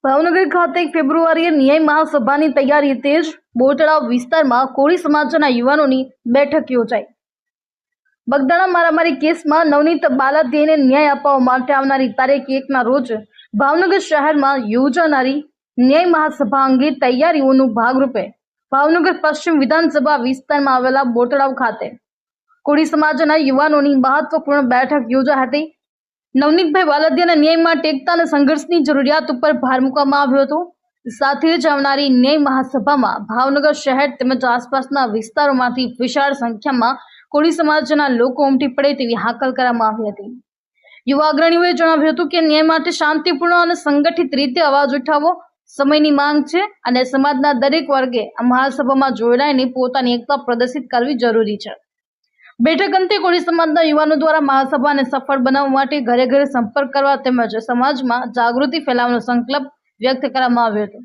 ભાવનગર ખાતે 1 ફેબ્રુઆરીએ ન્યાય મહાસભાની તૈયારી તેજ બોટડા વિસ્તારમાં કોળી સમાજના યુવાનોની બેઠક યોજાઈ। બગદાણા મારામારી કેસમાં નવનીત બાલાદિયાને ન્યાય અપાવવા માટે આવનારી તારીખ 1ના રોજ ભાવનગર શહેરમાં યોજાનારી ન્યાય મહાસભા અંગે તૈયારીઓનું ભાગરૂપે ભાવનગર પશ્ચિમ વિધાનસભા વિસ્તારમાં આવેલા બોટડા ખાતે કોળી સમાજના યુવાનોની મહત્વપૂર્ણ બેઠક યોજાઈ હતી। નવનીતભાઈ બાલાદિયાના ન્યાય માટે એકતા અને સંઘર્ષની જરૂરિયાત ઉપર ભાર મૂકવામાં આવ્યો હતો। સાથે જ આવનારી ન્યાય મહાસભામાં ભાવનગર શહેર તેમજ આસપાસના વિસ્તારોમાંથી વિશાળ સંખ્યામાં કોળી સમાજના લોકો ઉમટી પડે તેવી હાકલ કરવામાં આવી હતી। યુવા અગ્રણીઓએ જણાવ્યું હતું કે ન્યાય માટે શાંતિપૂર્ણ અને સંગઠિત રીતે અવાજ ઉઠાવવો સમયની માંગ છે અને સમાજના દરેક વર્ગે આ મહાસભામાં જોડાઈને પોતાની એકતા પ્રદર્શિત કરવી જરૂરી છે। બેઠક અંતે કોળી સમાજના યુવાનો દ્વારા મહાસભાને સફળ બનાવવા માટે ઘરે ઘરે સંપર્ક કરવા તેમજ સમાજમાં જાગૃતિ ફેલાવવાનો સંકલ્પ વ્યક્ત કરવામાં આવ્યો હતો।